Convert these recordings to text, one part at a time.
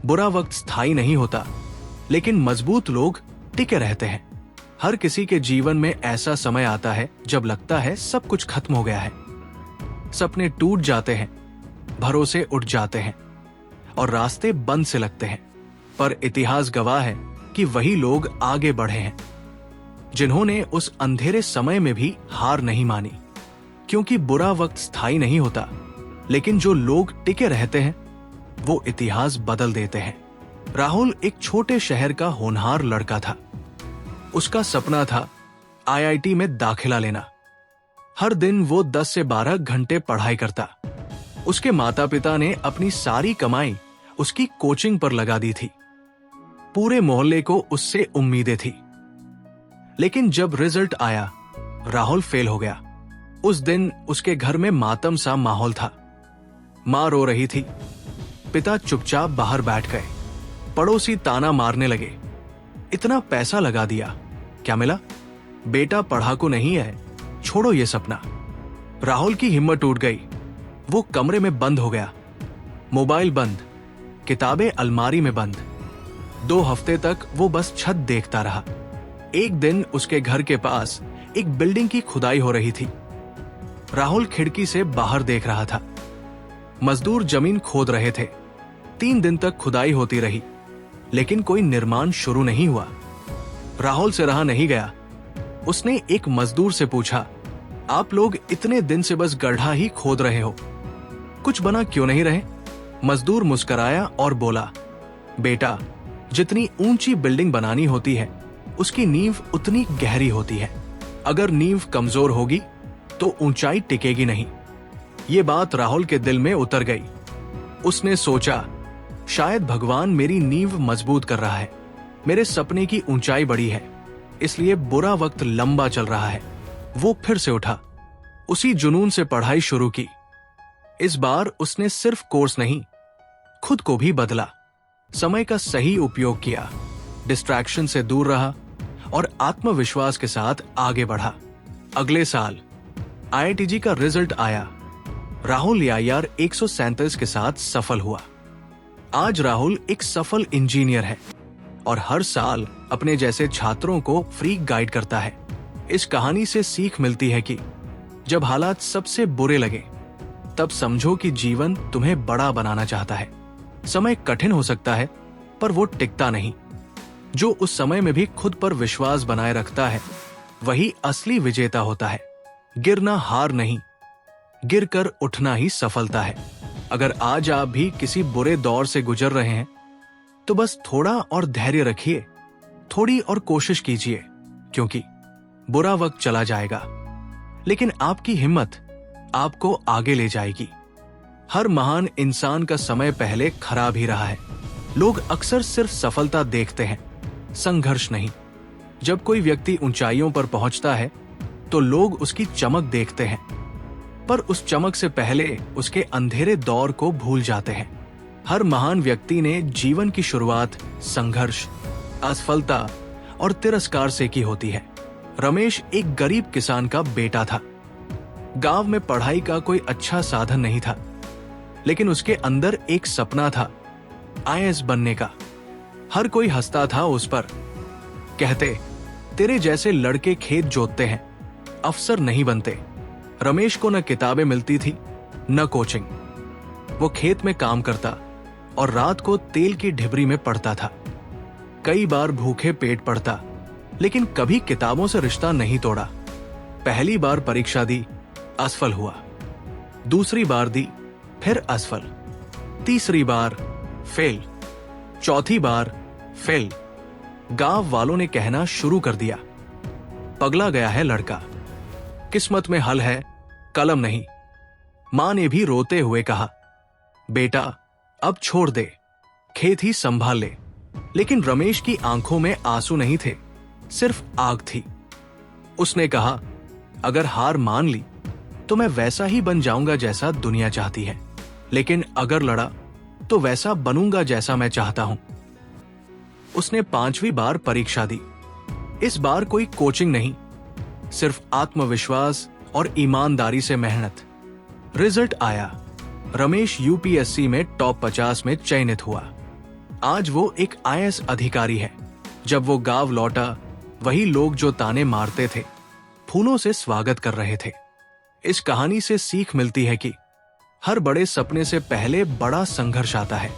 बुरा वक्त स्थायी नहीं होता, लेकिन मजबूत लोग टिके रहते हैं। हर किसी के जीवन में ऐसा समय आता है जब लगता है सब कुछ खत्म हो गया है। सपने टूट जाते हैं, भरोसे उठ जाते हैं और रास्ते बंद से लगते हैं। पर इतिहास गवाह है कि वही लोग आगे बढ़े हैं जिन्होंने उस अंधेरे समय में भी हार नहीं मानी। क्योंकि बुरा वक्त स्थायी नहीं होता, लेकिन जो लोग टिके रहते हैं वो इतिहास बदल देते हैं। राहुल एक छोटे शहर का होनहार लड़का था। उसका सपना था आईआईटी में दाखिला लेना। हर दिन वो 10 से 12 घंटे पढ़ाई करता। उसके माता पिता ने अपनी सारी कमाई उसकी कोचिंग पर लगा दी थी। पूरे मोहल्ले को उससे उम्मीदें थी। लेकिन जब रिजल्ट आया, राहुल फेल हो गया। उस दिन उसके घर में मातम सा माहौल था। मां रो रही थी, पिता चुपचाप बाहर बैठ गए। पड़ोसी ताना मारने लगे, इतना पैसा लगा दिया, क्या मिला? बेटा पढ़ाकू नहीं है, छोड़ो ये सपना। राहुल की हिम्मत टूट गई। वो कमरे में बंद हो गया। मोबाइल बंद, किताबें अलमारी में बंद। 2 हफ्ते तक वो बस छत देखता रहा। एक दिन उसके घर के पास एक बिल्डिंग की खुदाई हो रही थी। राहुल खिड़की से बाहर देख रहा था। मजदूर जमीन खोद रहे थे। 3 दिन तक खुदाई होती रही, लेकिन कोई निर्माण शुरू नहीं हुआ। राहुल से रहा नहीं गया। उसने एक मजदूर से पूछा, आप लोग इतने दिन से बस गड्ढा ही खोद रहे हो, कुछ बना क्यों नहीं रहे? मजदूर मुस्कुराया और बोला, बेटा, जितनी ऊंची बिल्डिंग बनानी होती है उसकी नींव उतनी गहरी होती है। अगर नींव कमजोर होगी तो ऊंचाई टिकेगी नहीं। ये बात राहुल के दिल में उतर गई। उसने सोचा, शायद भगवान मेरी नींव मजबूत कर रहा है। मेरे सपने की ऊंचाई बड़ी है, इसलिए बुरा वक्त लंबा चल रहा है। वो फिर से उठा, उसी जुनून से पढ़ाई शुरू की। इस बार उसने सिर्फ कोर्स नहीं, खुद को भी बदला। समय का सही उपयोग किया, डिस्ट्रैक्शन से दूर रहा और आत्मविश्वास के साथ आगे बढ़ा। अगले साल आईआईटीजी का रिजल्ट आया। राहुल यार 137 के साथ सफल हुआ। आज राहुल एक सफल इंजीनियर है और हर साल अपने जैसे छात्रों को फ्री गाइड करता है। इस कहानी से सीख मिलती है कि जब हालात सबसे बुरे लगे, तब समझो कि जीवन तुम्हें बड़ा बनाना चाहता है। समय कठिन हो सकता है, पर वो टिकता नहीं। जो उस समय में भी खुद पर विश्वास बनाए रखता है, वही असली विजेता होता है। गिरना हार नहीं, गिरकर उठना ही सफलता है। अगर आज आप भी किसी बुरे दौर से गुजर रहे हैं, तो बस थोड़ा और धैर्य रखिए, थोड़ी और कोशिश कीजिए, क्योंकि बुरा वक्त चला जाएगा, लेकिन आपकी हिम्मत आपको आगे ले जाएगी। हर महान इंसान का समय पहले खराब ही रहा है। लोग अक्सर सिर्फ सफलता देखते हैं, संघर्ष नहीं। जब कोई व्यक्ति ऊंचाइयों पर पहुंचता है, तो लोग उसकी चमक देखते हैं, पर उस चमक से पहले उसके अंधेरे दौर को भूल जाते हैं। हर महान व्यक्ति ने जीवन की शुरुआत संघर्ष, असफलता और तिरस्कार से की होती है। रमेश एक गरीब किसान का बेटा था। गांव में पढ़ाई का कोई अच्छा साधन नहीं था, लेकिन उसके अंदर एक सपना था, आईएएस बनने का। हर कोई हंसता था उस पर, कहते, तेरे जैसे लड़के खेत जोतते हैं, अफसर नहीं बनते। रमेश को न किताबें मिलती थी, न कोचिंग। वो खेत में काम करता और रात को तेल की ढिबरी में पढ़ता था। कई बार भूखे पेट पड़ता, लेकिन कभी किताबों से रिश्ता नहीं तोड़ा। पहली बार परीक्षा दी, असफल हुआ। दूसरी बार दी, फिर असफल। तीसरी बार फेल, चौथी बार फेल। गांव वालों ने कहना शुरू कर दिया, पगला गया है लड़का, किस्मत में हल है, कलम नहीं। मां ने भी रोते हुए कहा, बेटा अब छोड़ दे, खेत ही संभाल ले। लेकिन रमेश की आंखों में आंसू नहीं थे, सिर्फ आग थी। उसने कहा, अगर हार मान ली तो मैं वैसा ही बन जाऊंगा जैसा दुनिया चाहती है, लेकिन अगर लड़ा तो वैसा बनूंगा जैसा मैं चाहता हूं। उसने 5वीं बार परीक्षा दी। इस बार कोई कोचिंग नहीं, सिर्फ आत्मविश्वास और ईमानदारी से मेहनत। रिजल्ट आया, रमेश यूपीएससी में टॉप 50 में चयनित हुआ। आज वो एक आईएएस अधिकारी है। जब वो गांव लौटा, वही लोग जो ताने मारते थे फूलों से स्वागत कर रहे थे। इस कहानी से सीख मिलती है कि हर बड़े सपने से पहले बड़ा संघर्ष आता है।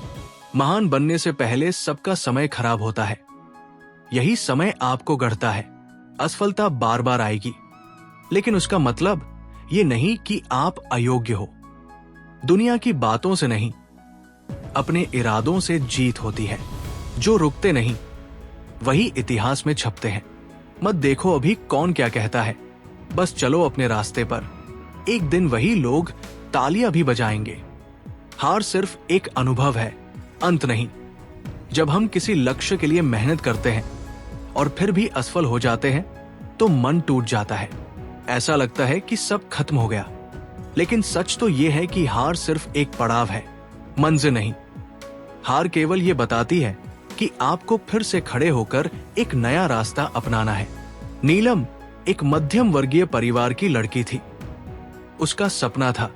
महान बनने से पहले सबका समय खराब होता है। यही समय आपको गढ़ता है। असफलता बार बार आएगी, लेकिन उसका मतलब ये नहीं कि आप अयोग्य हो। दुनिया की बातों से नहीं, अपने इरादों से जीत होती है। जो रुकते नहीं वही इतिहास में छपते हैं। मत देखो अभी कौन क्या कहता है, बस चलो अपने रास्ते पर। एक दिन वही लोग तालियां भी बजाएंगे। हार सिर्फ एक अनुभव है, अंत नहीं। जब हम किसी लक्ष्य के लिए मेहनत करते हैं और फिर भी असफल हो जाते हैं तो मन टूट जाता है। ऐसा लगता है कि सब खत्म हो गया, लेकिन सच तो यह है कि हार सिर्फ एक पड़ाव है, मंजिल नहीं। हार केवल ये बताती है कि आपको फिर से खड़े होकर एक नया रास्ता अपनाना है। नीलम एक मध्यम वर्गीय परिवार की लड़की थी। उसका सपना था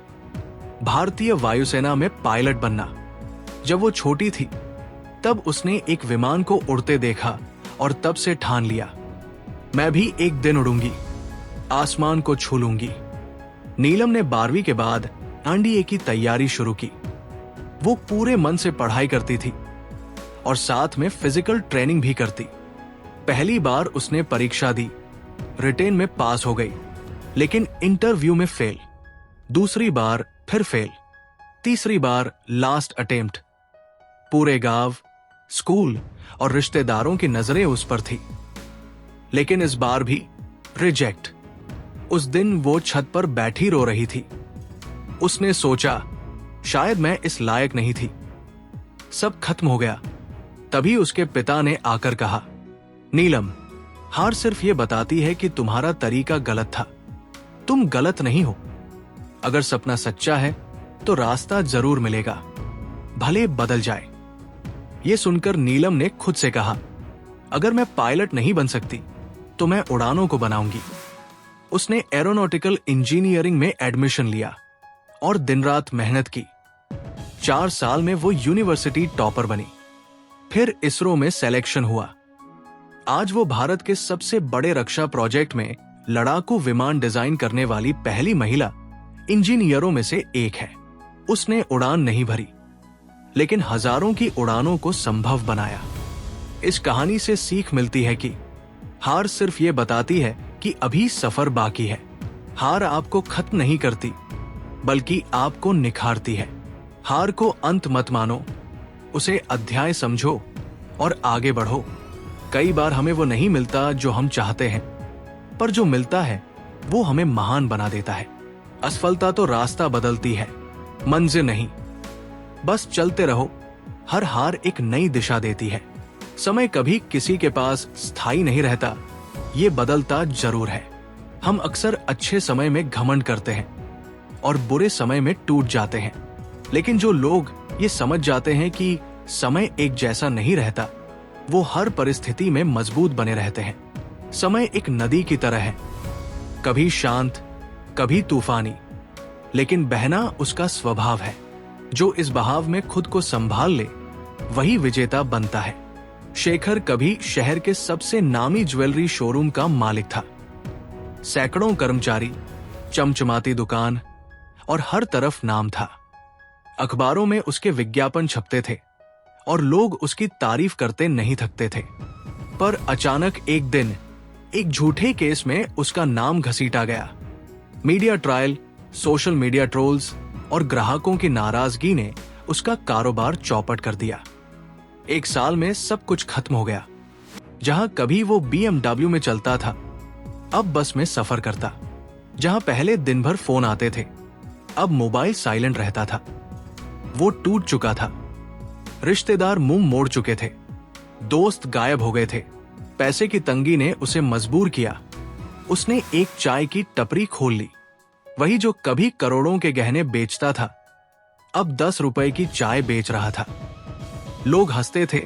भारतीय वायुसेना में पायलट बनना। जब वो छोटी थी तब उसने एक विमान को उड़ते देखा और तब से ठान लिया, मैं भी एक दिन उड़ूंगी, आसमान को छू लूंगी। नीलम ने 12वीं के बाद एनडीए की तैयारी शुरू की। वो पूरे मन से पढ़ाई करती थी और साथ में फिजिकल ट्रेनिंग भी करती। पहली बार उसने परीक्षा दी, रिटेन में पास हो गई, लेकिन इंटरव्यू में फेल। दूसरी बार फिर फेल। तीसरी बार लास्ट अटेम्प्ट। पूरे गांव, स्कूल और रिश्तेदारों की नजरें उस पर थी, लेकिन इस बार भी रिजेक्ट। उस दिन वो छत पर बैठी रो रही थी। उसने सोचा शायद मैं इस लायक नहीं थी। सब खत्म हो गया। तभी उसके पिता ने आकर कहा, नीलम, हार सिर्फ ये बताती है कि तुम्हारा तरीका गलत था। तुम गलत नहीं हो। अगर सपना सच्चा है तो रास्ता जरूर मिलेगा, भले बदल जाए। ये सुनकर नीलम ने खुद से कहा, अगर मैं पायलट नहीं बन सकती तो मैं उड़ानों को बनाऊंगी। उसने एरोनॉटिकल इंजीनियरिंग में एडमिशन लिया और दिन रात मेहनत की। 4 साल में वो यूनिवर्सिटी टॉपर बनी। फिर इसरो में सिलेक्शन हुआ। आज वो भारत के सबसे बड़े रक्षा प्रोजेक्ट में लड़ाकू विमान डिजाइन करने वाली पहली महिला इंजीनियरों में से एक है। उसने उड़ान नहीं भरी, लेकिन हजारों की उड़ानों को संभव बनाया। इस कहानी से सीख मिलती है कि हार सिर्फ ये बताती है कि अभी सफर बाकी है। हार आपको खत्म नहीं करती, बल्कि आपको निखारती है। हार को अंत मत मानो, उसे अध्याय समझो और आगे बढ़ो। कई बार हमें वो नहीं मिलता जो हम चाहते हैं, पर जो मिलता है वो हमें महान बना देता है। असफलता तो रास्ता बदलती है, मंजिल नहीं। बस चलते रहो। हर हार एक नई दिशा देती है। समय कभी किसी के पास स्थायी नहीं रहता, ये बदलता जरूर है। हम अक्सर अच्छे समय में घमंड करते हैं और बुरे समय में टूट जाते हैं, लेकिन जो लोग ये समझ जाते हैं कि समय एक जैसा नहीं रहता, वो हर परिस्थिति में मजबूत बने रहते हैं। समय एक नदी की तरह है, कभी शांत, कभी तूफानी, लेकिन बहना उसका स्वभाव है। जो इस बहाव में खुद को संभाल ले, वही विजेता बनता है। शेखर कभी शहर के सबसे नामी ज्वेलरी शोरूम का मालिक था। सैकड़ों कर्मचारी, चमचमाती दुकान और हर तरफ नाम था। अखबारों में उसके विज्ञापन छपते थे और लोग उसकी तारीफ करते नहीं थकते थे। पर अचानक एक दिन एक झूठे केस में उसका नाम घसीटा गया। Media trial, social media trolls और ग्राहकों की नाराजगी ने उसका कारोबार चौपट कर दिया। 1 साल में सब कुछ खत्म हो गया। जहां कभी वो BMW में चलता था, अब बस में सफर करता। जहां पहले दिन भर फोन आते थे, अब मोबाइल साइलेंट रहता था। वो टूट चुका था। रिश्तेदार मुंह मोड़ चुके थे, दोस्त गायब हो गए थे। पैसे की तंगी ने उसे मजबूर किया। उसने एक चाय की टपरी खोल ली। वही जो कभी करोड़ों के गहने बेचता था, अब 10 रुपए की चाय बेच रहा था। लोग हंसते थे,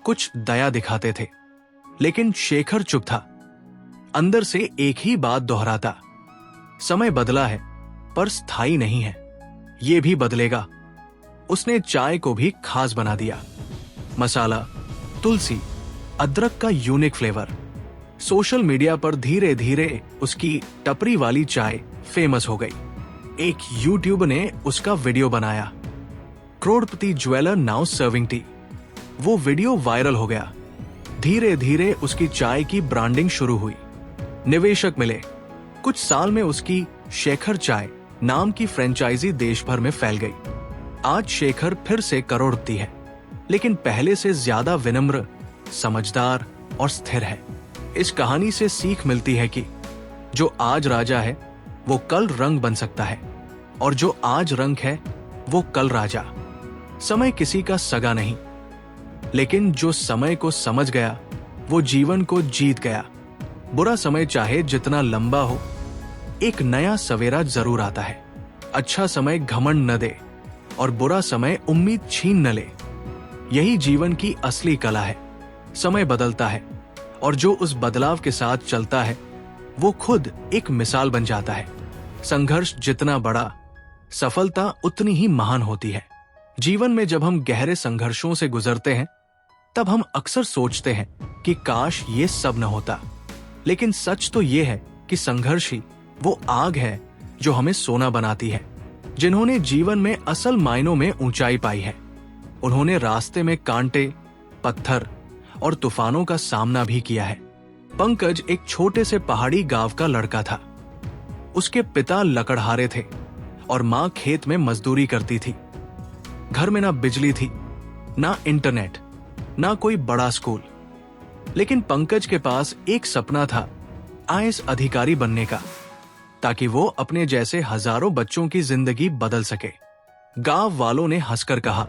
कुछ दया दिखाते थे, लेकिन शेखर चुप था। अंदर से एक ही बात दोहराता, समय बदला है पर स्थायी नहीं है, ये भी बदलेगा। उसने चाय को भी खास बना दिया। मसाला, तुलसी, अदरक का यूनिक फ्लेवर। सोशल मीडिया पर धीरे धीरे उसकी टपरी वाली चाय फेमस हो गई। एक यूट्यूब ने उसका वीडियो बनाया, करोड़पति ज्वेलर नाउ सर्विंग टी। वो वीडियो वायरल हो गया। धीरे धीरे उसकी चाय की ब्रांडिंग शुरू हुई, निवेशक मिले। कुछ साल में उसकी शेखर चाय नाम की फ्रेंचाइजी देश भर में फैल गई। आज शेखर फिर से करोड़पति है, लेकिन पहले से ज्यादा विनम्र, समझदार और स्थिर है। इस कहानी से सीख मिलती है कि जो आज राजा है वो कल रंग बन सकता है, और जो आज रंग है वो कल राजा। समय किसी का सगा नहीं, लेकिन जो समय को समझ गया वो जीवन को जीत गया। बुरा समय चाहे जितना लंबा हो, एक नया सवेरा जरूर आता है। अच्छा समय घमंड न दे और बुरा समय उम्मीद छीन न ले। यही जीवन की असली कला है। समय बदलता है और जो उस बदलाव के साथ चलता है वो खुद एक मिसाल बन जाता है। संघर्ष जितना बड़ा, सफलता उतनी ही महान होती है। जीवन में जब हम गहरे संघर्षों से गुजरते हैं तब हम अक्सर सोचते हैं कि काश ये सब न होता, लेकिन सच तो ये है कि संघर्ष ही वो आग है जो हमें सोना बनाती है। जिन्होंने जीवन में असल मायनों में ऊंचाई पाई है, उन्होंने रास्ते में कांटे, पत्थर और तूफानों का सामना भी किया है। पंकज एक छोटे से पहाड़ी गांव का लड़का था। उसके पिता लकड़हारे थे और मां खेत में मजदूरी करती थी। घर में ना बिजली थी, ना इंटरनेट, ना कोई बड़ा स्कूल। लेकिन पंकज के पास एक सपना था, आईएएस अधिकारी बनने का, ताकि वो अपने जैसे हजारों बच्चों की जिंदगी बदल सके। गांव वालों ने हंसकर कहा,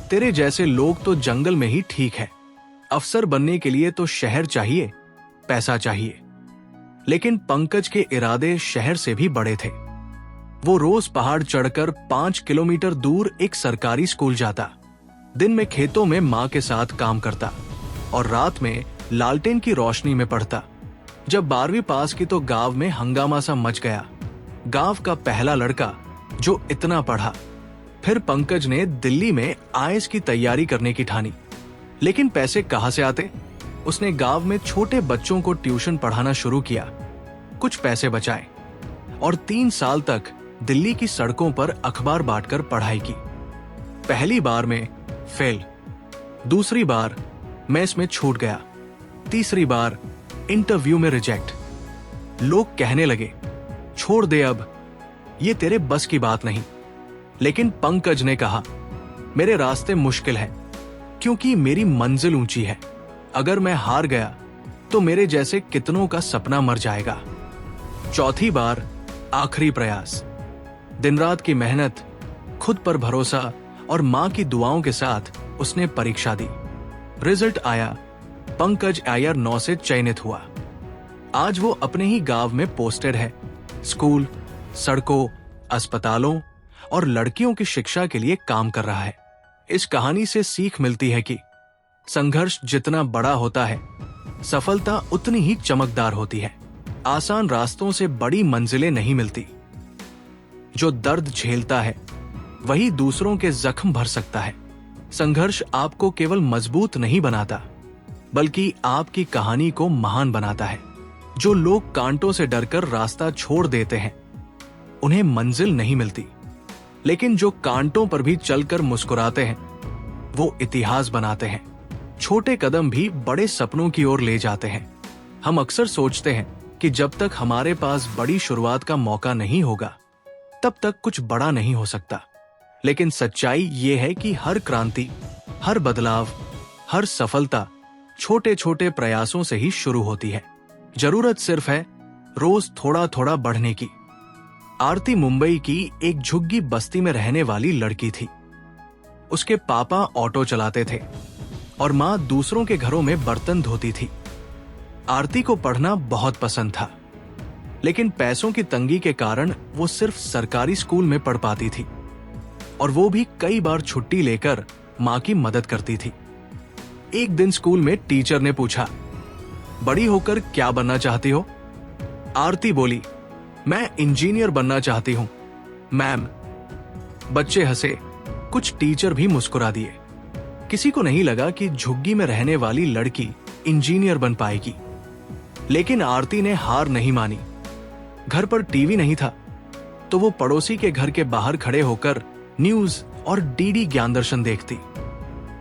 तेरे जैसे लोग तो जंगल में ही ठीक है, अफसर बनने के लिए तो शहर चाहिए, पैसा चाहिए। लेकिन पंकज के इरादे शहर से भी बड़े थे। वो रोज पहाड़ चढ़कर 5 किलोमीटर दूर एक सरकारी स्कूल जाता, दिन में खेतों में मां के साथ काम करता और रात में लालटेन की रोशनी में पढ़ता। जब 12वीं पास की तो गांव में हंगामा सा मच गया। गांव का पहला लड़का जो इतना पढ़ा। फिर पंकज ने दिल्ली में आईएएस की तैयारी करने की ठानी। लेकिन पैसे कहां से आते? उसने गांव में छोटे बच्चों को ट्यूशन पढ़ाना शुरू किया, कुछ पैसे बचाए और 3 साल तक दिल्ली की सड़कों पर अखबार बांटकर पढ़ाई की। पहली बार में फेल, दूसरी बार मेस में छूट गया, तीसरी बार इंटरव्यू में रिजेक्ट। लोग कहने लगे, छोड़ दे अब, ये तेरे बस की बात नहीं। लेकिन पंकज ने कहा, मेरे रास्ते मुश्किल है क्योंकि मेरी मंजिल ऊंची है। अगर मैं हार गया तो मेरे जैसे कितनों का सपना मर जाएगा। चौथी बार, आखिरी प्रयास। दिन रात की मेहनत, खुद पर भरोसा और मां की दुआओं के साथ उसने परीक्षा दी। रिजल्ट आया, पंकज आईआर 9 से चयनित हुआ। आज वो अपने ही गांव में पोस्टेड है। स्कूल, सड़कों, अस्पतालों और लड़कियों की शिक्षा के लिए काम कर रहा है। इस कहानी से सीख मिलती है कि संघर्ष जितना बड़ा होता है, सफलता उतनी ही चमकदार होती है। आसान रास्तों से बड़ी मंजिलें नहीं मिलती। जो दर्द झेलता है वही दूसरों के जख्म भर सकता है। संघर्ष आपको केवल मजबूत नहीं बनाता, बल्कि आपकी कहानी को महान बनाता है। जो लोग कांटों से डरकर रास्ता छोड़ देते हैं, उन्हें मंजिल नहीं मिलती। लेकिन जो कांटों पर भी चलकर मुस्कुराते हैं, वो इतिहास बनाते हैं। छोटे कदम भी बड़े सपनों की ओर ले जाते हैं। हम अक्सर सोचते हैं कि जब तक हमारे पास बड़ी शुरुआत का मौका नहीं होगा, तब तक कुछ बड़ा नहीं हो सकता। लेकिन सच्चाई ये है कि हर क्रांति, हर बदलाव, हर सफलता छोटे छोटे प्रयासों से ही शुरू होती है। जरूरत सिर्फ है रोज थोड़ा थोड़ा बढ़ने की। आरती मुंबई की एक झुग्गी बस्ती में रहने वाली लड़की थी। उसके पापा ऑटो चलाते थे और मां दूसरों के घरों में बर्तन धोती थी। आरती को पढ़ना बहुत पसंद था, लेकिन पैसों की तंगी के कारण वो सिर्फ सरकारी स्कूल में पढ़ पाती थी, और वो भी कई बार छुट्टी लेकर मां की मदद करती थी। एक दिन स्कूल में टीचर ने पूछा, बड़ी होकर क्या बनना चाहती हो? आरती बोली, मैं इंजीनियर बनना चाहती हूं मैम। बच्चे हंसे, कुछ टीचर भी मुस्कुरा दिए। किसी को नहीं लगा कि झुग्गी में रहने वाली लड़की इंजीनियर बन पाएगी, लेकिन आरती ने हार नहीं मानी। घर पर टीवी नहीं था तो वो पड़ोसी के घर के बाहर खड़े होकर न्यूज और डीडी ज्ञानदर्शन देखती।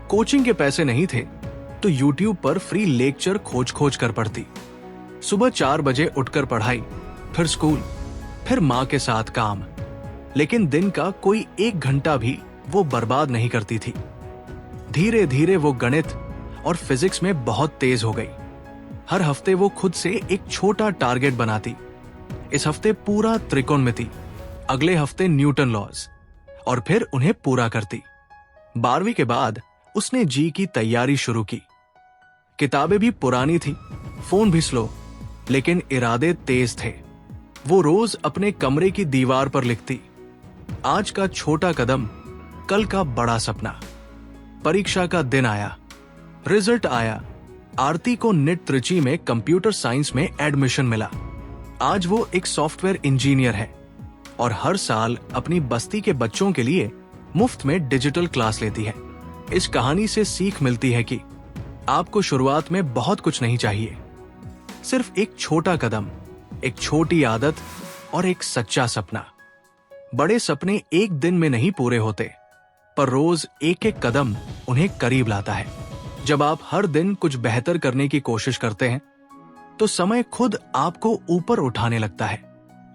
कोचिंग के पैसे नहीं थे तो यूट्यूब पर फ्री लेक्चर खोज खोज कर पढ़ती। सुबह 4 बजे उठकर पढ़ाई, फिर स्कूल, फिर माँ के साथ काम। लेकिन दिन का कोई 1 घंटा भी वो बर्बाद नहीं करती थी। धीरे धीरे वो गणित और फिजिक्स में बहुत तेज हो गई। हर हफ्ते वो खुद से एक छोटा टारगेट बनाती। इस हफ्ते पूरा त्रिकोणमिति, अगले हफ्ते न्यूटन लॉज, और फिर उन्हें पूरा करती। 12वीं के बाद उसने जी की तैयारी शुरू की। किताबें भी पुरानी थी, फोन भी स्लो, लेकिन इरादे तेज थे। वो रोज अपने कमरे की दीवार पर लिखती, आज का छोटा कदम, कल का बड़ा सपना। परीक्षा का दिन आया, रिजल्ट आया। आरती को निट त्रिची में कंप्यूटर साइंस में एडमिशन मिला। आज वो एक सॉफ्टवेयर इंजीनियर है और हर साल अपनी बस्ती के बच्चों के लिए मुफ्त में डिजिटल क्लास लेती है। इस कहानी से सीख मिलती है कि आपको शुरुआत में बहुत कुछ नहीं चाहिए, सिर्फ एक छोटा कदम, एक छोटी आदत और एक सच्चा सपना। बड़े सपने एक दिन में नहीं पूरे होते, पर रोज एक एक कदम उन्हें करीब लाता है। जब आप हर दिन कुछ बेहतर करने की कोशिश करते हैं तो समय खुद आपको ऊपर उठाने लगता है।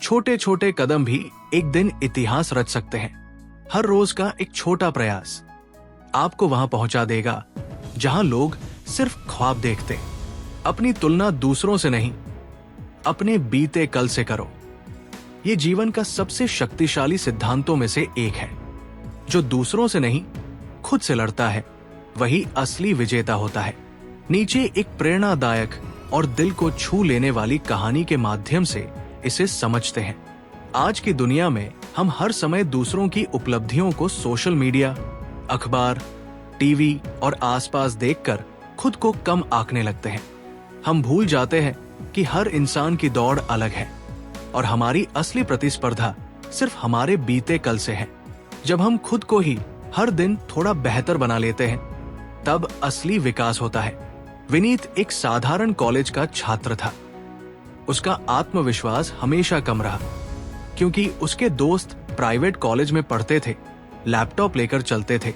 छोटे छोटे कदम भी एक दिन इतिहास रच सकते हैं। हर रोज का एक छोटा प्रयास आपको वहां पहुंचा देगा जहां लोग सिर्फ ख्वाब देखते। अपनी तुलना दूसरों से नहीं, अपने बीते कल से करो। ये जीवन का सबसे शक्तिशाली सिद्धांतों में से एक है। जो दूसरों से नहीं, खुद से लड़ता है, वही असली विजेता होता है। नीचे एक प्रेरणादायक और दिल को छू लेने वाली कहानी के माध्यम से इसे समझते हैं। आज की दुनिया में हम हर समय दूसरों की उपलब्धियों को सोशल मीडिया, अखबार, टीवी और आसपास देखकर खुद को कम आंकने लगते हैं। हम भूल जाते हैं कि हर इंसान की दौड़ अलग है और हमारी असली प्रतिस्पर्धा सिर्फ हमारे बीते कल से है। जब हम खुद को ही हर दिन थोड़ा बेहतर बना लेते हैं, तब असली विकास होता है। विनीत एक साधारण कॉलेज का छात्र था। उसका आत्मविश्वास हमेशा कम रहा, क्योंकि उसके दोस्त प्राइवेट कॉलेज में पढ़ते थे, लैपटॉप लेकर चलते थे,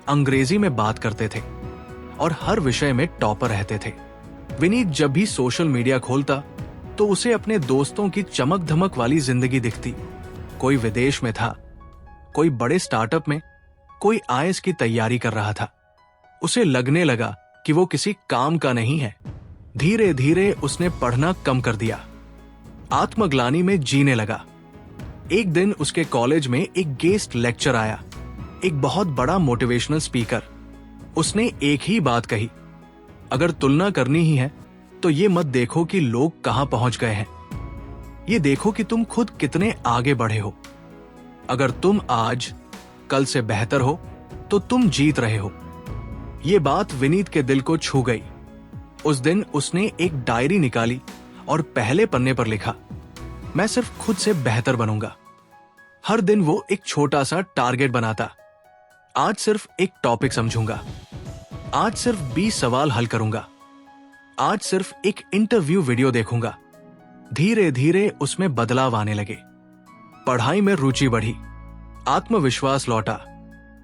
अंग्रेजी में बात करते थे और हर विषय में टॉपर रहते थे। विनीत जब भी सोशल मीडिया खोलता तो उसे अपने दोस्तों की चमक धमक वाली जिंदगी दिखती। कोई विदेश में था, कोई बड़े स्टार्टअप में, कोई आईएएस की तैयारी कर रहा था। उसे लगने लगा कि वो किसी काम का नहीं है। धीरे धीरे उसने पढ़ना कम कर दिया, आत्मग्लानि में जीने लगा। एक दिन उसके कॉलेज में एक गेस्ट लेक्चर आया, एक बहुत बड़ा मोटिवेशनल स्पीकर। उसने एक ही बात कही, अगर तुलना करनी ही है तो ये मत देखो कि लोग कहां पहुंच गए हैं, ये देखो कि तुम खुद कितने आगे बढ़े हो। अगर तुम आज कल से बेहतर हो तो तुम जीत रहे हो। ये बात विनीत के दिल को छू गई। उस दिन उसने एक डायरी निकाली और पहले पन्ने पर लिखा, मैं सिर्फ खुद से बेहतर बनूंगा। हर दिन वो एक छोटा सा टारगेट बनाता। आज सिर्फ एक टॉपिक समझूंगा, आज सिर्फ 20 सवाल हल करूंगा, आज सिर्फ एक इंटरव्यू वीडियो देखूंगा। धीरे धीरे उसमें बदलाव आने लगे। पढ़ाई में रुचि बढ़ी, आत्मविश्वास लौटा,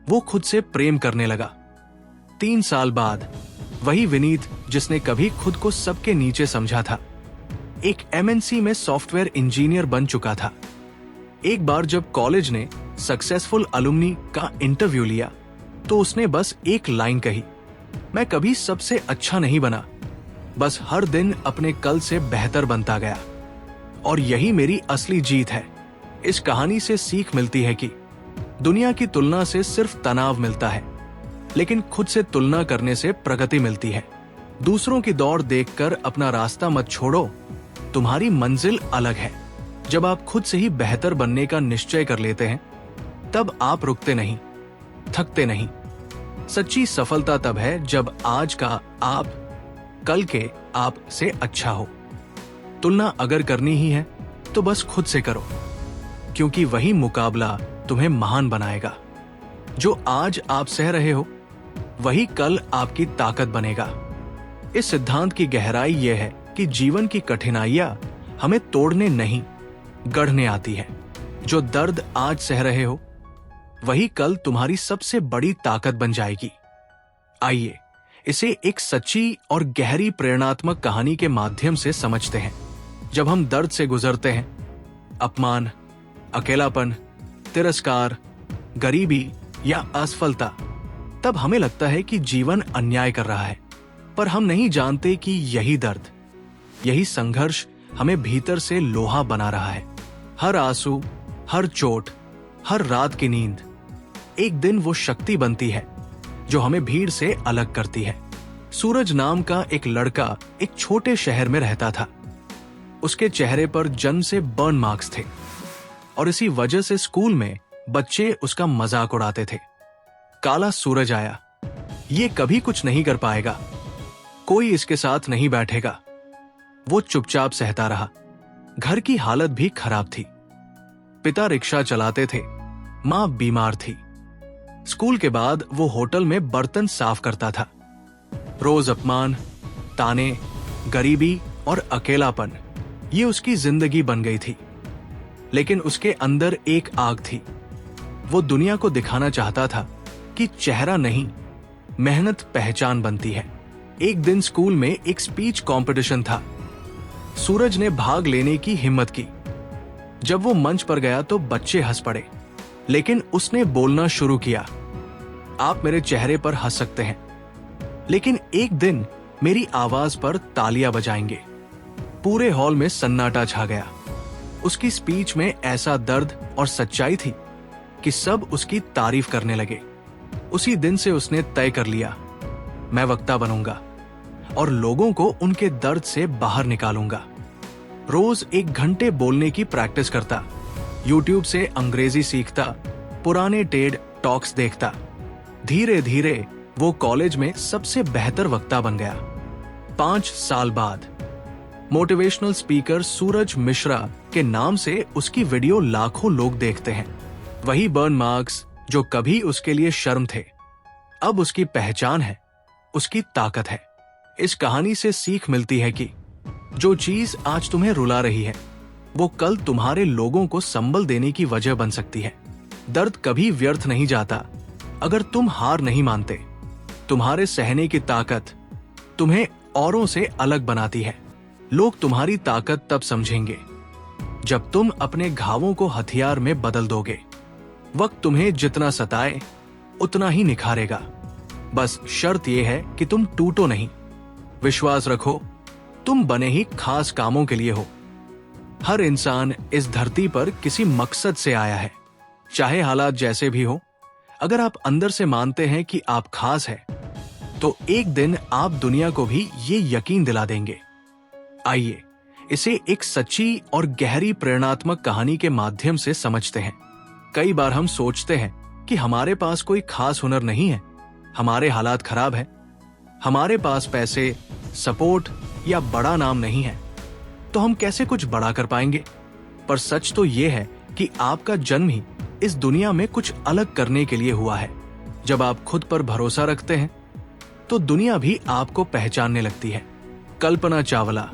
वो खुद से प्रेम करने लगा। 3 साल बाद वही विनीत जिसने कभी खुद को सबके नीचे समझा था, एक एमएनसी में सॉफ्टवेयर इंजीनियर बन चुका था। एक बार जब कॉलेज ने सक्सेसफुल अलुमनी का इंटरव्यू लिया तो उसने बस एक लाइन कही, मैं कभी सबसे अच्छा नहीं बना, बस हर दिन अपने कल से बेहतर बनता गया। और यही मेरी असली जीत है। इस कहानी से सीख मिलती है कि दुनिया की तुलना से सिर्फ तनाव मिलता है, लेकिन खुद से तुलना करने से प्रगति मिलती है। दूसरों की दौड़ देखकर अपना रास्ता मत छोड़ो, तुम्हारी मंजिल अलग है। जब आप खुद से ही बेहतर बनने का निश्चय कर लेते हैं, तब आप रुकते नहीं, थकते नहीं। सच्ची सफलता तब है जब आज का आप कल के आप से अच्छा हो। तुलना अगर करनी ही है तो बस खुद से करो, क्योंकि वही मुकाबला तुम्हें महान बनाएगा। जो आज आप सह रहे हो वही कल आपकी ताकत बनेगा। इस सिद्धांत की गहराई यह है कि जीवन की कठिनाइयां हमें तोड़ने नहीं, गढ़ने आती है। जो दर्द आज सह रहे हो, वही कल तुम्हारी सबसे बड़ी ताकत बन जाएगी। आइए इसे एक सच्ची और गहरी प्रेरणात्मक कहानी के माध्यम से समझते हैं। जब हम दर्द से गुजरते हैं, अपमान, अकेलापन, तिरस्कार, गरीबी या असफलता, तब हमें लगता है कि जीवन अन्याय कर रहा है। पर हम नहीं जानते कि यही दर्द, यही संघर्ष हमें भीतर से लोहा बना रहा है। हर आंसू, हर चोट, हर रात की नींद एक दिन वो शक्ति बनती है जो हमें भीड़ से अलग करती है। सूरज नाम का एक लड़का एक छोटे शहर में रहता था। उसके चेहरे पर जन्म से बर्न मार्क्स थे और इसी वजह से स्कूल में बच्चे उसका मजाक उड़ाते थे। काला सूरज आया, ये कभी कुछ नहीं कर पाएगा, कोई इसके साथ नहीं बैठेगा। वो चुपचाप सहता रहा। घर की हालत भी खराब थी। पिता रिक्शा चलाते थे, मां बीमार थी। स्कूल के बाद वो होटल में बर्तन साफ करता था। रोज अपमान, ताने, गरीबी और अकेलापन, ये उसकी जिंदगी बन गई थी। लेकिन उसके अंदर एक आग थी। वो दुनिया को दिखाना चाहता था कि चेहरा नहीं, मेहनत पहचान बनती है। एक दिन स्कूल में एक स्पीच कंपटीशन था। सूरज ने भाग लेने की हिम्मत की। जब वो मंच पर गया तो बच्चे हंस पड़े, लेकिन उसने बोलना शुरू किया। आप मेरे चेहरे पर हंस सकते हैं, लेकिन एक दिन मेरी आवाज पर तालियां बजाएंगे। पूरे हॉल में सन्नाटा छा गया। उसकी स्पीच में ऐसा दर्द और सच्चाई थी कि सब उसकी तारीफ करने लगे। उसी दिन से उसने तय कर लिया, मैं वक्ता बनूंगा और लोगों को उनके दर्द से बाहर निकालूंगा। रोज 1 घंटे बोलने की प्रैक्टिस करता, यूट्यूब से अंग्रेजी सीखता, पुराने टेड टॉक्स देखता। धीरे धीरे वो कॉलेज में सबसे बेहतर वक्ता बन गया। 5 साल बाद मोटिवेशनल स्पीकर सूरज मिश्रा के नाम से उसकी वीडियो लाखों लोग देखते हैं। वही बर्न मार्क्स जो कभी उसके लिए शर्म थे, अब उसकी पहचान है, उसकी ताकत है। इस कहानी से सीख मिलती है कि जो चीज आज तुम्हें रुला रही है, वो कल तुम्हारे लोगों को संबल देने की वजह बन सकती है। दर्द कभी व्यर्थ नहीं जाता अगर तुम हार नहीं मानते। तुम्हारे सहने की ताकत तुम्हें औरों से अलग बनाती है। लोग तुम्हारी ताकत तब समझेंगे जब तुम अपने घावों को हथियार में बदल दोगे। वक्त तुम्हें जितना सताए उतना ही निखारेगा। बस शर्त यह है कि तुम टूटो नहीं। विश्वास रखो, तुम बने ही खास कामों के लिए हो। हर इंसान इस धरती पर किसी मकसद से आया है, चाहे हालात जैसे भी हो। अगर आप अंदर से मानते हैं कि आप खास हैं, तो एक दिन आप दुनिया को भी ये यकीन दिला देंगे। आइए इसे एक सच्ची और गहरी प्रेरणात्मक कहानी के माध्यम से समझते हैं। कई बार हम सोचते हैं कि हमारे पास कोई खास हुनर नहीं है, हमारे हालात खराब है, हमारे पास पैसे, सपोर्ट या बड़ा नाम नहीं है, तो हम कैसे कुछ बड़ा कर पाएंगे। पर सच तो यह है कि आपका जन्म ही इस दुनिया में कुछ अलग करने के लिए हुआ है। जब आप खुद पर भरोसा रखते हैं, तो दुनिया भी आपको पहचानने लगती है। कल्पना चावला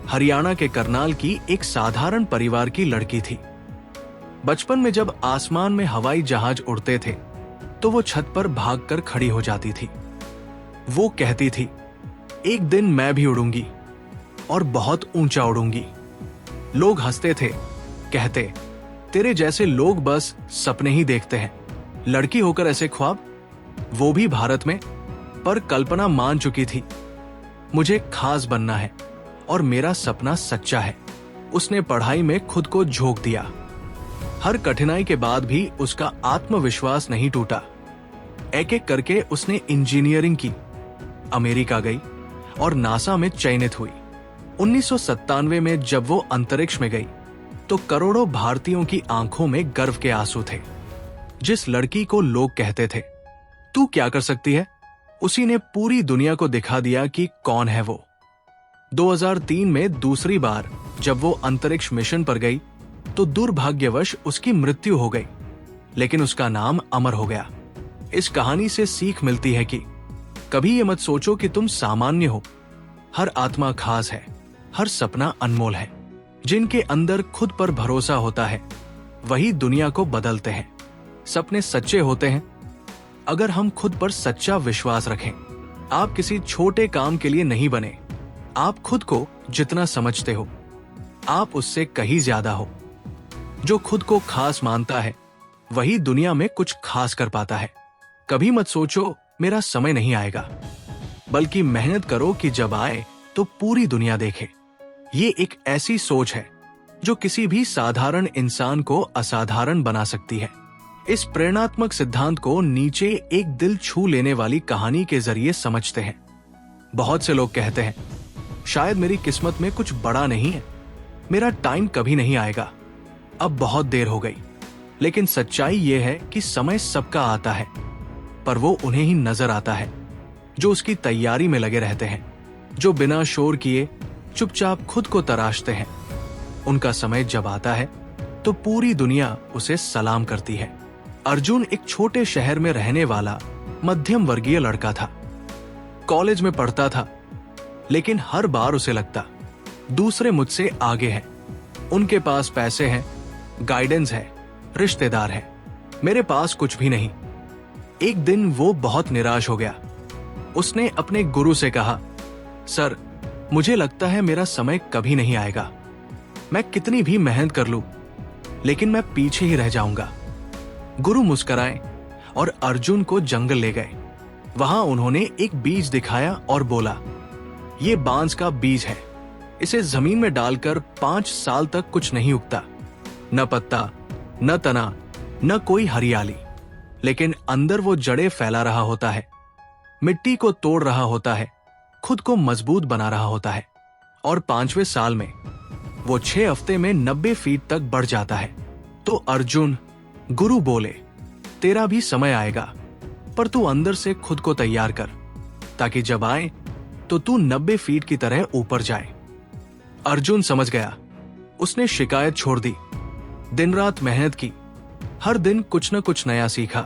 हरियाणा के करनाल की एक साधारण परिवार की लड़की थी। बचपन में जब आसमान में हवाई जहाज उड़ते थे, तो वो छत पर भागकर खड़ी हो जाती थी। वो कहती थी, एक दिन मैं भी उड़ूंगी और बहुत ऊंचा उड़ूंगी। लोग हंसते थे, कहते, तेरे जैसे लोग बस सपने ही देखते हैं। लड़की होकर ऐसे ख्वाब, वो भी भारत में। पर कल्पना मान चुकी थी, मुझे खास बनना है और मेरा सपना सच्चा है। उसने पढ़ाई में खुद को झोंक दिया। हर कठिनाई के बाद भी उसका आत्मविश्वास नहीं टूटा। एक एक करके उसने इंजीनियरिंग की, अमेरिका गई और नासा में चयनित हुई। 1997 में जब वो अंतरिक्ष में गई, तो करोड़ों भारतीयों की आंखों में गर्व के आंसू थे। जिस लड़की को लोग कहते थे, तू क्या कर सकती है, उसी ने पूरी दुनिया को दिखा दिया कि कौन है वो। 2003 में दूसरी बार जब वो अंतरिक्ष मिशन पर गई, तो दुर्भाग्यवश उसकी मृत्यु हो गई, लेकिन उसका नाम अमर हो गया। इस कहानी से सीख मिलती है कि कभी ये मत सोचो कि तुम सामान्य हो। हर आत्मा खास है, हर सपना अनमोल है। जिनके अंदर खुद पर भरोसा होता है वही दुनिया को बदलते हैं। सपने सच्चे होते हैं अगर हम खुद पर सच्चा विश्वास रखें। आप किसी छोटे काम के लिए नहीं बने। आप खुद को जितना समझते हो आप उससे कहीं ज्यादा हो। जो खुद को खास मानता है वही दुनिया में कुछ खास कर पाता है। कभी मत सोचो मेरा समय नहीं आएगा, बल्कि मेहनत करो कि जब आए तो पूरी दुनिया देखे। ये एक ऐसी सोच है जो किसी भी साधारण इंसान को असाधारण बना सकती है। इस प्रेरणात्मक सिद्धांत को नीचे एक दिल छू लेने वाली कहानी के जरिए समझते हैं। बहुत से लोग कहते हैं शायद मेरी किस्मत में कुछ बड़ा नहीं है, मेरा टाइम कभी नहीं आएगा, अब बहुत देर हो गई। लेकिन सच्चाई यह है कि समय सबका आता है, पर वो उन्हें ही नजर आता है जो उसकी तैयारी में लगे रहते हैं, जो बिना शोर किए चुपचाप खुद को तराशते हैं। उनका समय जब आता है तो पूरी दुनिया उसे सलाम करती है। अर्जुन एक छोटे शहर में रहने वाला मध्यम वर्गीय लड़का था। कॉलेज में पढ़ता था, लेकिन हर बार उसे लगता दूसरे मुझसे आगे हैं। उनके पास पैसे हैं, गाइडेंस है, रिश्तेदार है, मेरे पास कुछ भी नहीं। एक दिन वो बहुत निराश हो गया। उसने अपने गुरु से कहा, सर, मुझे लगता है मेरा समय कभी नहीं आएगा। मैं कितनी भी मेहनत कर लूं, लेकिन मैं पीछे ही रह जाऊंगा। गुरु मुस्कुराए और अर्जुन को जंगल ले गए। वहां उन्होंने एक बीज दिखाया और बोला, ये बांस का बीज है, इसे जमीन में डालकर 5 साल तक कुछ नहीं उगता, न पत्ता, न तना, न कोई हरियाली, लेकिन अंदर वो जड़ें फैला रहा होता है, मिट्टी को तोड़ रहा होता है, खुद को मजबूत बना रहा होता है, और 5वें साल में वो 6 हफ्ते में 90 फीट तक बढ़ जाता है। तो अर्जुन, गुरु बोले, तेरा भी समय आएगा, पर तू अंदर से खुद को तैयार कर, ताकि जब आए तो तू 90 फीट की तरह ऊपर जाए। अर्जुन समझ गया। उसने शिकायत छोड़ दी, दिन रात मेहनत की, हर दिन कुछ न कुछ नया सीखा,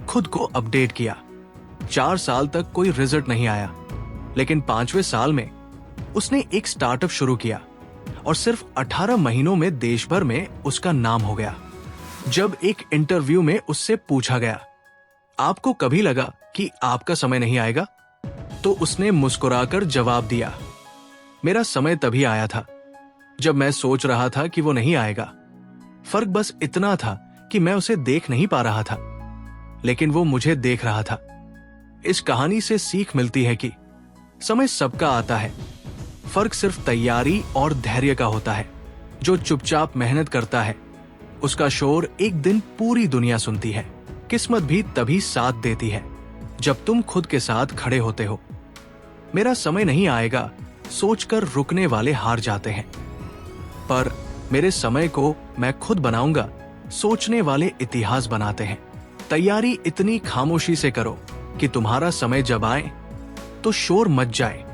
खुद को अपडेट किया। 4 साल तक कोई रिजल्ट नहीं आया, लेकिन 5वें साल में उसने एक स्टार्टअप शुरू किया और सिर्फ 18 महीनों में देश भर में उसका नाम हो गया। जब एक इंटरव्यू में उससे पूछा गया, आपको कभी लगा कि आपका समय नहीं आएगा? तो उसने मुस्कुराकर जवाब दिया, मेरा समय तभी आया था जब मैं सोच रहा था कि वो नहीं आएगा। फर्क बस इतना था कि मैं उसे देख नहीं पा रहा था, लेकिन वो मुझे देख रहा था। इस कहानी से सीख मिलती है कि समय सबका आता है, फर्क सिर्फ तैयारी और धैर्य का होता है। जो चुपचाप मेहनत करता है उसका शोर एक दिन पूरी दुनिया सुनती है। किस्मत भी तभी साथ देती है जब तुम खुद के साथ खड़े होते हो। मेरा समय नहीं आएगा सोचकर रुकने वाले हार जाते हैं, पर मेरे समय को मैं खुद बनाऊंगा सोचने वाले इतिहास बनाते हैं। तैयारी इतनी खामोशी से करो कि तुम्हारा समय जब आए तो शोर मच जाए,